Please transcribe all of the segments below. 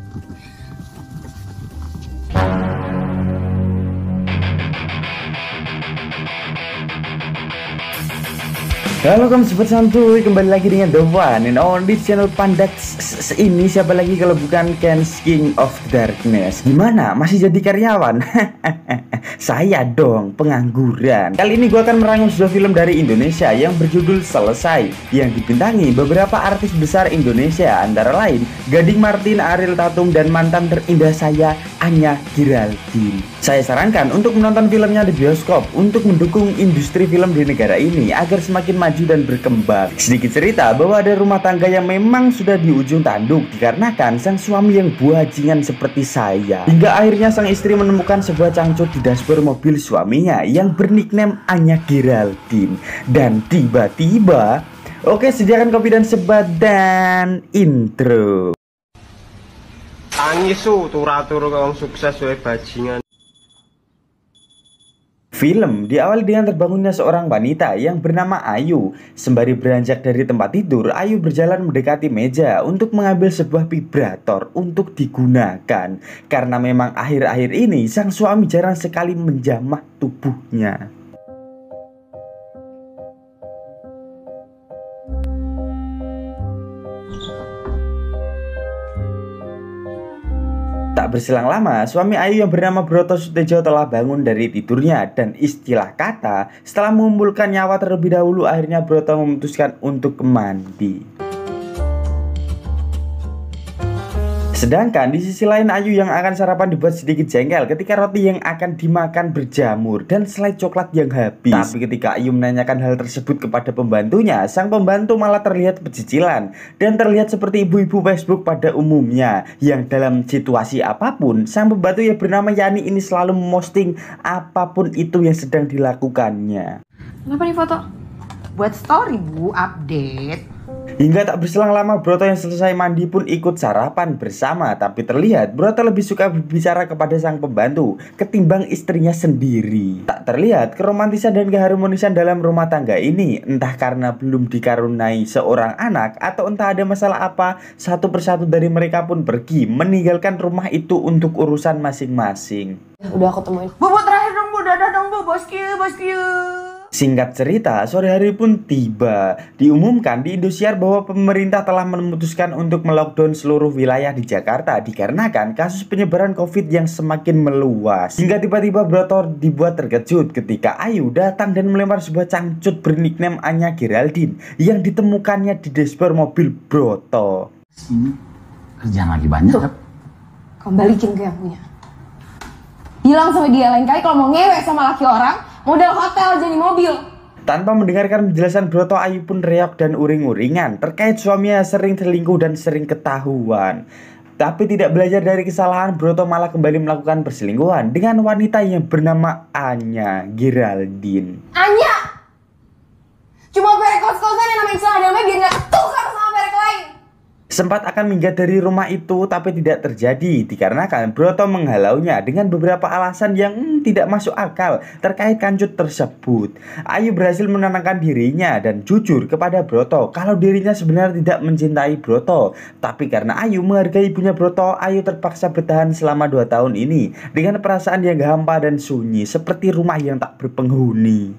Halo kamu sobat santuy, kembali lagi dengan The One and Only channel Pandax. Ini siapa lagi kalau bukan Ken's King of Darkness. Gimana? Masih jadi karyawan? Saya dong, pengangguran. Kali ini gue akan merangkum sebuah film dari Indonesia yang berjudul Selesai, yang dibintangi beberapa artis besar Indonesia, antara lain Gading Martin, Ariel Tatum, dan mantan terindah saya, Anya Giraldine. Saya sarankan untuk menonton filmnya di bioskop untuk mendukung industri film di negara ini agar semakin maju dan berkembang. Sedikit cerita bahwa ada rumah tangga yang memang sudah di ujung tanduk dikarenakan sang suami yang buajingan seperti saya. Hingga akhirnya sang istri menemukan sebuah cangcut di dashboard mobil suaminya yang bernickname Anya Giraldine. Dan tiba-tiba, oke, sediakan kopi dan sebat dan intro. Tangis turu-turu wong sukses wae bajingan. Film diawali dengan terbangunnya seorang wanita yang bernama Ayu. Sembari beranjak dari tempat tidur, Ayu berjalan mendekati meja untuk mengambil sebuah vibrator untuk digunakan. Karena memang akhir-akhir ini sang suami jarang sekali menjamah tubuhnya. Tak berselang lama, suami Ayu yang bernama Broto Sutejo telah bangun dari tidurnya dan istilah kata, setelah mengumpulkan nyawa terlebih dahulu, akhirnya Broto memutuskan untuk mandi. Sedangkan di sisi lain Ayu yang akan sarapan dibuat sedikit jengkel ketika roti yang akan dimakan berjamur dan selai coklat yang habis. Tapi ketika Ayu menanyakan hal tersebut kepada pembantunya, sang pembantu malah terlihat pecicilan dan terlihat seperti ibu-ibu Facebook pada umumnya, yang dalam situasi apapun sang pembantu yang bernama Yani ini selalu memposting apapun itu yang sedang dilakukannya. Kenapa nih foto? Buat story bu, update. Hingga tak berselang lama Broto yang selesai mandi pun ikut sarapan bersama. Tapi terlihat Broto lebih suka berbicara kepada sang pembantu ketimbang istrinya sendiri. Tak terlihat keromantisan dan keharmonisan dalam rumah tangga ini. Entah karena belum dikaruniai seorang anak atau entah ada masalah apa, satu persatu dari mereka pun pergi meninggalkan rumah itu untuk urusan masing-masing. Udah aku temuin. Bu terakhir dong bu, dadah dong bu, bosku. Singkat cerita, sore hari pun tiba. Diumumkan di Indosiar bahwa pemerintah telah memutuskan untuk melockdown seluruh wilayah di Jakarta dikarenakan kasus penyebaran COVID yang semakin meluas. Hingga tiba-tiba Broto dibuat terkejut ketika Ayu datang dan melempar sebuah cangcut bernickname Anya Giraldine yang ditemukannya di dashboard mobil Broto. Ini kerjaan lagi banyak. Tuh, kamu balikin ke yang punya. Bilang sama dia lain kali kalau mau ngewek sama laki orang, model hotel jadi mobil. Tanpa mendengarkan penjelasan Broto, Ayu pun reok dan uring-uringan terkait suaminya sering selingkuh dan sering ketahuan. Tapi tidak belajar dari kesalahan, Broto malah kembali melakukan perselingkuhan dengan wanita yang bernama Anya Giraldine. Anya! Cuma perek kos-kosan yang namanya istilah damai biar gak ketukar sama perek lain. Sempat akan minggat dari rumah itu tapi tidak terjadi dikarenakan Broto menghalaunya dengan beberapa alasan yang tidak masuk akal terkait kancut tersebut. Ayu berhasil menenangkan dirinya dan jujur kepada Broto kalau dirinya sebenarnya tidak mencintai Broto. Tapi karena Ayu menghargai ibunya Broto, Ayu terpaksa bertahan selama 2 tahun ini dengan perasaan yang hampa dan sunyi seperti rumah yang tak berpenghuni.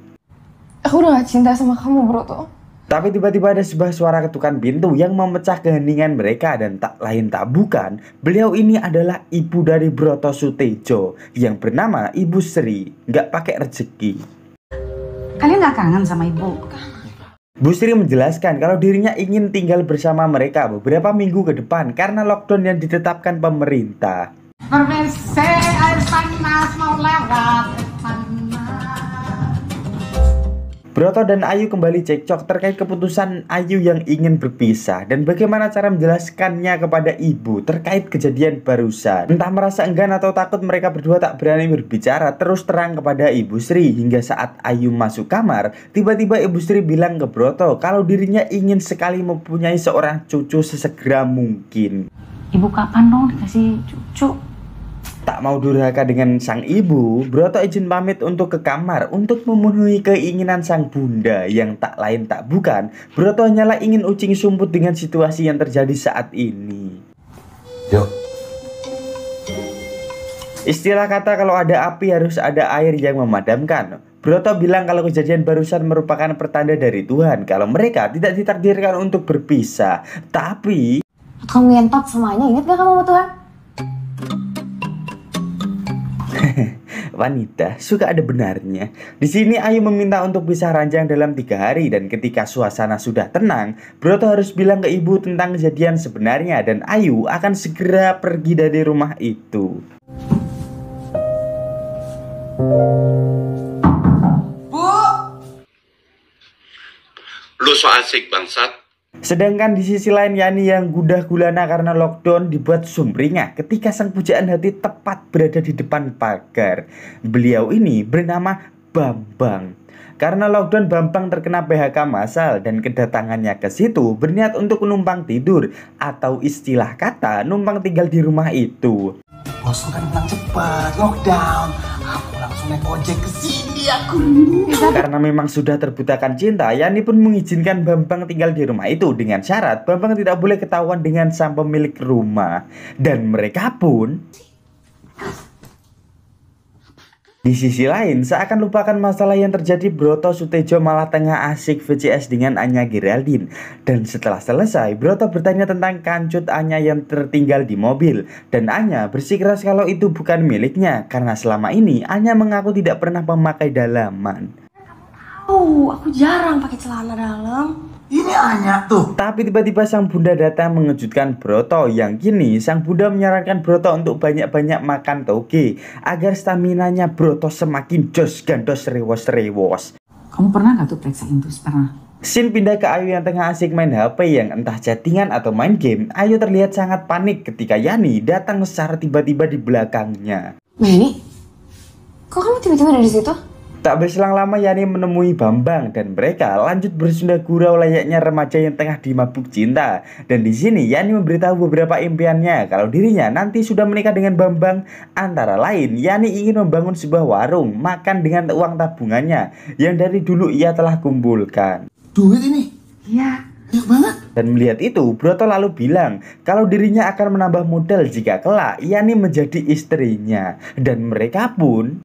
Aku udah gak cinta sama kamu Broto. Tapi tiba-tiba ada sebuah suara ketukan pintu yang memecah keheningan mereka dan tak lain tak bukan, beliau ini adalah ibu dari Broto Sutejo yang bernama Ibu Sri, nggak pakai rezeki. Kalian gak kangen sama ibu? Bu Sri menjelaskan kalau dirinya ingin tinggal bersama mereka beberapa minggu ke depan karena lockdown yang ditetapkan pemerintah. Permisi, air panas mau lewat. Broto dan Ayu kembali cekcok terkait keputusan Ayu yang ingin berpisah dan bagaimana cara menjelaskannya kepada ibu terkait kejadian barusan. Entah merasa enggan atau takut, mereka berdua tak berani berbicara terus terang kepada Ibu Sri. Hingga saat Ayu masuk kamar, tiba-tiba Ibu Sri bilang ke Broto kalau dirinya ingin sekali mempunyai seorang cucu sesegera mungkin. Ibu kapan dong dikasih cucu? Tak mau durhaka dengan sang ibu, Broto izin pamit untuk ke kamar untuk memenuhi keinginan sang bunda yang tak lain tak bukan. Broto hanyalah ingin ucing sumput dengan situasi yang terjadi saat ini. Yuk, Istilah kata kalau ada api harus ada air yang memadamkan. Broto bilang kalau kejadian barusan merupakan pertanda dari Tuhan kalau mereka tidak ditakdirkan untuk berpisah. Tapi Kamu ngentot semuanya, ingat gak kamu sama Tuhan? wanita suka ada benarnya. Di sini Ayu meminta untuk pisah ranjang dalam 3 hari dan ketika suasana sudah tenang, Broto harus bilang ke ibu tentang kejadian sebenarnya dan Ayu akan segera pergi dari rumah itu. Lu so asik bangsat. Sedangkan di sisi lain Yani yang gundah gulana karena lockdown dibuat sumringah ketika sang pujaan hati tepat berada di depan pagar. Beliau ini bernama Bambang. Karena lockdown Bambang terkena PHK massal dan kedatangannya ke situ berniat untuk numpang tidur atau istilah kata numpang tinggal di rumah itu. Bos kan pulang cepat, lockdown. Aku langsung naik ojek ke sini aku. Karena memang sudah terbutakan cinta, Yani pun mengizinkan Bambang tinggal di rumah itu dengan syarat Bambang tidak boleh ketahuan dengan sang pemilik rumah. Dan mereka pun di sisi lain, seakan lupakan masalah yang terjadi, Broto Sutejo malah tengah asik VCS dengan Anya Geraldine. Dan setelah selesai, Broto bertanya tentang kancut Anya yang tertinggal di mobil. Dan Anya bersikeras kalau itu bukan miliknya, karena selama ini Anya mengaku tidak pernah memakai dalaman. Oh, aku jarang pakai celana dalam. Ini Anya tuh. Tapi tiba-tiba sang bunda datang mengejutkan Broto. Yang kini sang bunda menyarankan Broto untuk banyak-banyak makan toge agar staminanya Broto semakin jos gandos rewos-rewos. Kamu pernah gak tuh periksain tuh? Pernah? Scene pindah ke Ayu yang tengah asik main HP yang entah chattingan atau main game. Ayu terlihat sangat panik ketika Yani datang secara tiba-tiba di belakangnya. Meni, kok kamu tiba-tiba ada di situ? Tak berselang lama Yani menemui Bambang dan mereka lanjut bersunda gurau layaknya remaja yang tengah dimabuk cinta. Dan di sini Yani memberitahu beberapa impiannya kalau dirinya nanti sudah menikah dengan Bambang. Antara lain, Yani ingin membangun sebuah warung makan dengan uang tabungannya yang dari dulu ia telah kumpulkan. Duit ini? Iya. Banyak banget. Dan melihat itu, Broto lalu bilang kalau dirinya akan menambah modal jika kelak Yani menjadi istrinya. Dan mereka pun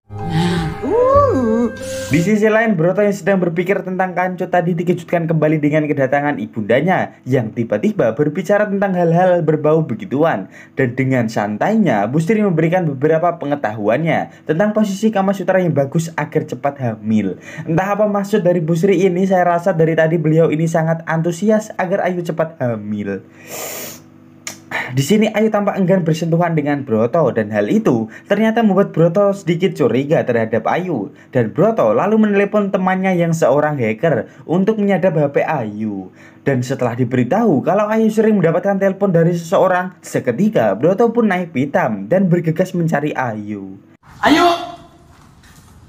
di sisi lain, Broto yang sedang berpikir tentang kancut tadi dikejutkan kembali dengan kedatangan ibundanya yang tiba-tiba berbicara tentang hal-hal berbau begituan. Dan dengan santainya, Bu Sri memberikan beberapa pengetahuannya tentang posisi Kamasutra yang bagus agar cepat hamil. Entah apa maksud dari Bu Sri ini, saya rasa dari tadi beliau ini sangat antusias agar Ayu cepat hamil. Di sini Ayu tampak enggan bersentuhan dengan Broto dan hal itu ternyata membuat Broto sedikit curiga terhadap Ayu. Dan Broto lalu menelepon temannya yang seorang hacker untuk menyadap HP Ayu. Dan setelah diberitahu kalau Ayu sering mendapatkan telepon dari seseorang, seketika Broto pun naik pitam dan bergegas mencari Ayu. Ayo.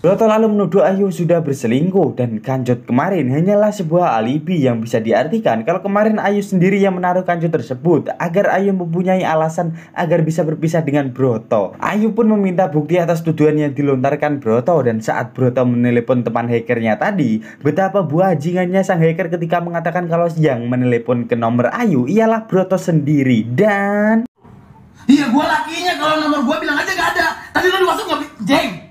Broto lalu menuduh Ayu sudah berselingkuh dan kancut kemarin hanyalah sebuah alibi yang bisa diartikan kalau kemarin Ayu sendiri yang menaruh kancut tersebut agar Ayu mempunyai alasan agar bisa berpisah dengan Broto. Ayu pun meminta bukti atas tuduhan yang dilontarkan Broto dan saat Broto menelepon teman hackernya tadi, betapa bajingannya sang hacker ketika mengatakan kalau yang menelepon ke nomor Ayu ialah Broto sendiri dan Iya, gua lakinya, kalau nomor gua bilang aja gak ada. Tadi lu di WhatsApp gak jeng.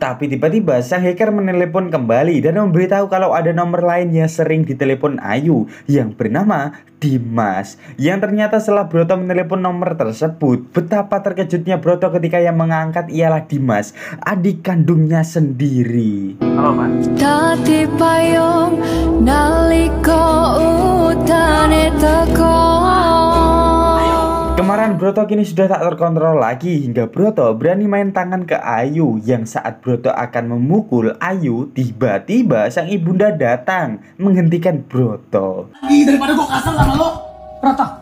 Tapi tiba-tiba sang hacker menelepon kembali dan memberitahu kalau ada nomor lain yang sering ditelepon Ayu yang bernama Dimas. Yang ternyata setelah Broto menelepon nomor tersebut, betapa terkejutnya Broto ketika yang mengangkat ialah Dimas, adik kandungnya sendiri. Halo Pak. Dadi payung naliko utane teko. Kemarahan Broto kini sudah tak terkontrol lagi hingga Broto berani main tangan ke Ayu. Yang saat Broto akan memukul Ayu, tiba-tiba sang ibunda datang menghentikan Broto. Daripada gua kasar sama lo. Broto.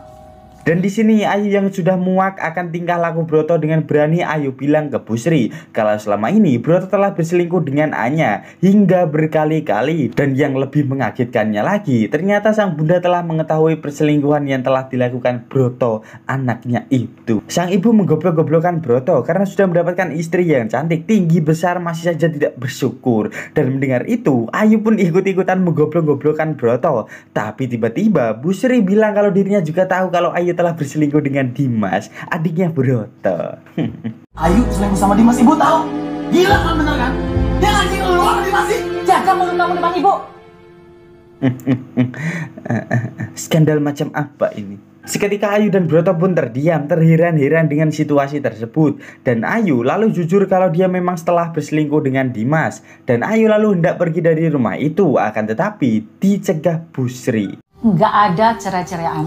Dan di sini Ayu yang sudah muak akan tingkah laku Broto dengan berani Ayu bilang ke Bu Sri kalau selama ini Broto telah berselingkuh dengan Anya hingga berkali-kali. Dan yang lebih mengagetkannya lagi, ternyata sang bunda telah mengetahui perselingkuhan yang telah dilakukan Broto, anaknya itu. Sang ibu menggoblok-goblokkan Broto karena sudah mendapatkan istri yang cantik, tinggi, besar, masih saja tidak bersyukur. Dan mendengar itu, Ayu pun ikut-ikutan menggoblok-goblokkan Broto. Tapi tiba-tiba Bu Sri bilang kalau dirinya juga tahu kalau Ayu telah berselingkuh dengan Dimas, adiknya Broto. Ayu selingkuh sama Dimas, ibu tahu? Gila kan, bener kan? Dia ngasih lu sama Dimas sih. Jaga mulut kamu depan ibu. Skandal macam apa ini? Seketika Ayu dan Broto pun terdiam, terheran-heran dengan situasi tersebut. Dan Ayu lalu jujur kalau dia memang setelah berselingkuh dengan Dimas. Dan Ayu lalu hendak pergi dari rumah itu, akan tetapi dicegah Bu Sri. Nggak ada cerai-ceraian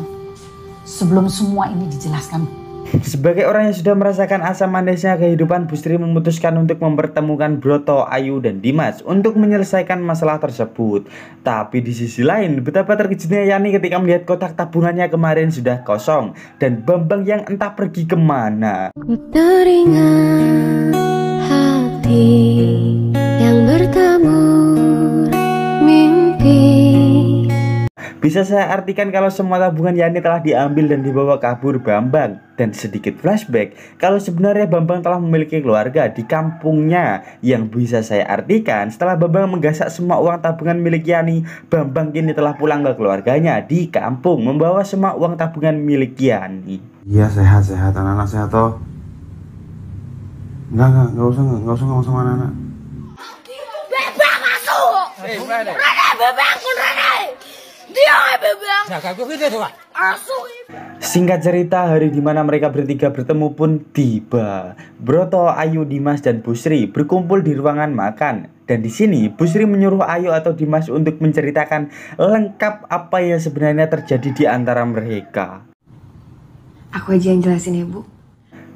sebelum semua ini dijelaskan. Sebagai orang yang sudah merasakan asam manisnya kehidupan, Bu Sri memutuskan untuk mempertemukan Broto, Ayu, dan Dimas untuk menyelesaikan masalah tersebut. Tapi di sisi lain, betapa terkejutnya Yani ketika melihat kotak tabungannya kemarin sudah kosong dan Bambang yang entah pergi kemana. Teringat hati yang bertabur mimpi. Bisa saya artikan kalau semua tabungan Yani telah diambil dan dibawa kabur Bambang. Dan sedikit flashback, kalau sebenarnya Bambang telah memiliki keluarga di kampungnya. Yang bisa saya artikan, setelah Bambang menggasak semua uang tabungan milik Yani, Bambang kini telah pulang ke keluarganya di kampung, membawa semua uang tabungan milik Yani. Iya, sehat-sehat, anak-anak sehat toh. Enggak usah ngomong sama anak-anak. Bebang masuk. Rene, bebang kun Rene. Dia bebang. Jaga aku gitu tuh. Masuk. Singkat cerita, hari dimana mereka bertiga bertemu pun tiba. Broto, Ayu, Dimas, dan Bu Sri berkumpul di ruangan makan. Dan di sini Bu Sri menyuruh Ayu atau Dimas untuk menceritakan lengkap apa yang sebenarnya terjadi di antara mereka. Aku aja yang jelasin ya, Bu.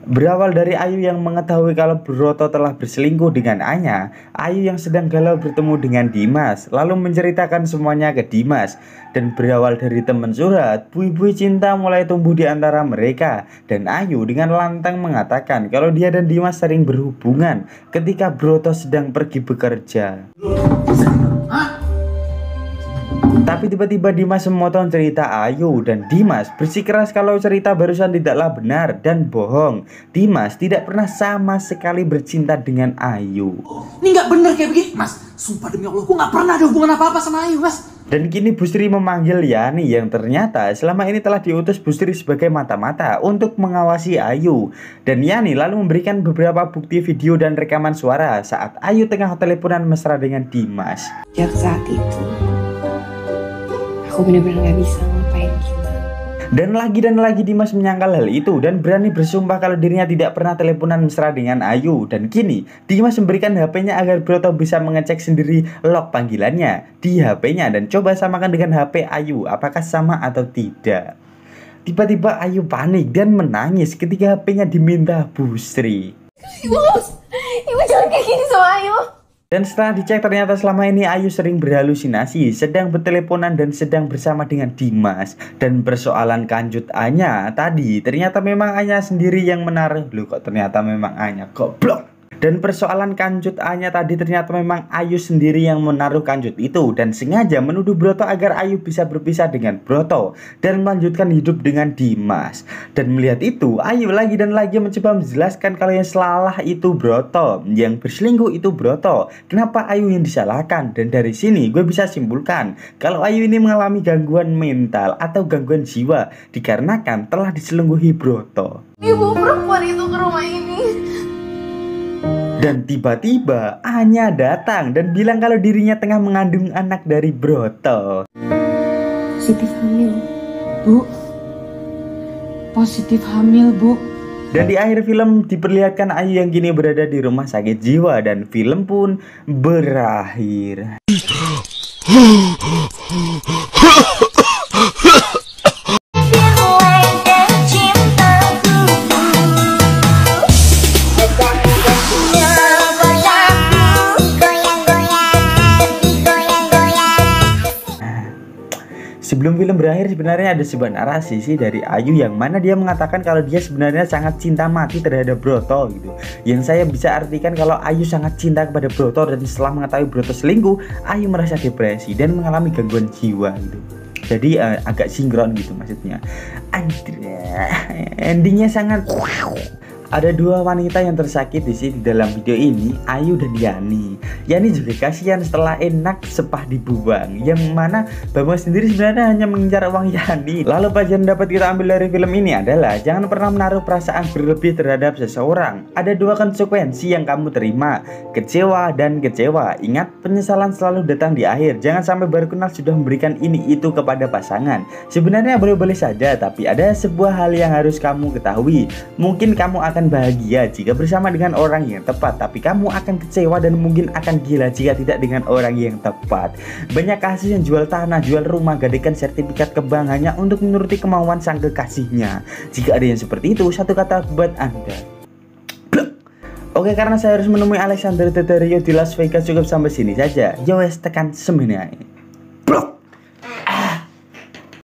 Berawal dari Ayu yang mengetahui kalau Broto telah berselingkuh dengan Anya, Ayu yang sedang galau bertemu dengan Dimas, lalu menceritakan semuanya ke Dimas. Dan berawal dari teman curhat, bui-bui cinta mulai tumbuh di antara mereka. Dan Ayu dengan lantang mengatakan kalau dia dan Dimas sering berhubungan ketika Broto sedang pergi bekerja. Tapi tiba-tiba Dimas memotong cerita Ayu dan Dimas bersikeras kalau cerita barusan tidaklah benar dan bohong. Dimas tidak pernah sama sekali bercinta dengan Ayu. Ini nggak bener kayak begini, Mas. Sumpah demi Allah, aku nggak pernah ada hubungan apa-apa sama Ayu, Mas. Dan kini Bu Sri memanggil Yani yang ternyata selama ini telah diutus Bu Sri sebagai mata-mata untuk mengawasi Ayu. Dan Yani lalu memberikan beberapa bukti video dan rekaman suara saat Ayu tengah teleponan mesra dengan Dimas. Sejak saat itu, aku benar-benar gak bisa ngelupain kita. Dan lagi Dimas menyangkal hal itu dan berani bersumpah kalau dirinya tidak pernah teleponan mesra dengan Ayu. Dan kini Dimas memberikan HP-nya agar Broto bisa mengecek sendiri log panggilannya di HP-nya dan coba samakan dengan HP Ayu apakah sama atau tidak. Tiba-tiba Ayu panik dan menangis ketika HP-nya diminta Bu Sri. Ibu jangan kayak gini sama Ayu. Dan setelah dicek ternyata selama ini Ayu sering berhalusinasi, sedang berteleponan dan sedang bersama dengan Dimas. Dan persoalan kanjut Anya tadi, ternyata memang Anya sendiri yang menaruh. Loh kok ternyata memang Anya, goblok. Dan persoalan kanjut Anya tadi ternyata memang Ayu sendiri yang menaruh kanjut itu dan sengaja menuduh Broto agar Ayu bisa berpisah dengan Broto dan melanjutkan hidup dengan Dimas. Dan melihat itu, Ayu lagi dan lagi mencoba menjelaskan kalau yang salah itu Broto, yang berselingkuh itu Broto. Kenapa Ayu yang disalahkan? Dan dari sini gue bisa simpulkan kalau Ayu ini mengalami gangguan mental atau gangguan jiwa dikarenakan telah diselingkuhi Broto. Ibu perempuan itu ke rumah ini. Dan tiba-tiba Anya datang dan bilang kalau dirinya tengah mengandung anak dari Broto. Positif hamil, Bu. Positif hamil, Bu. Dan di akhir film diperlihatkan Ayu yang kini berada di rumah sakit jiwa dan film pun berakhir. Sebelum film berakhir sebenarnya ada sebuah narasi sih dari Ayu yang mana dia mengatakan kalau dia sebenarnya sangat cinta mati terhadap Broto gitu. Yang saya bisa artikan kalau Ayu sangat cinta kepada Broto dan setelah mengetahui Broto selingkuh, Ayu merasa depresi dan mengalami gangguan jiwa gitu. Jadi agak sinkron gitu maksudnya. Endingnya sangat Ada dua wanita yang tersakiti sih di dalam video ini, Ayu dan Yani. Yani juga kasihan setelah enak sepah dibuang, yang mana Bambang sendiri sebenarnya hanya mengincar uang Yani. Lalu pelajaran dapat kita ambil dari film ini adalah jangan pernah menaruh perasaan berlebih terhadap seseorang. Ada dua konsekuensi yang kamu terima, kecewa dan kecewa. Ingat, penyesalan selalu datang di akhir. Jangan sampai baru kenal sudah memberikan ini itu kepada pasangan. Sebenarnya boleh-boleh saja, tapi ada sebuah hal yang harus kamu ketahui. Mungkin kamu akan bahagia jika bersama dengan orang yang tepat, tapi kamu akan kecewa dan mungkin akan gila jika tidak dengan orang yang tepat. Banyak kasus yang jual tanah, jual rumah, gadaikan sertifikat ke bank hanya untuk menuruti kemauan sang kekasihnya. Jika ada yang seperti itu, satu kata buat Anda. Oke, karena saya harus menemui Alexander Daddario di Las Vegas, cukup sampai sini saja. Yowes, tekan semenai.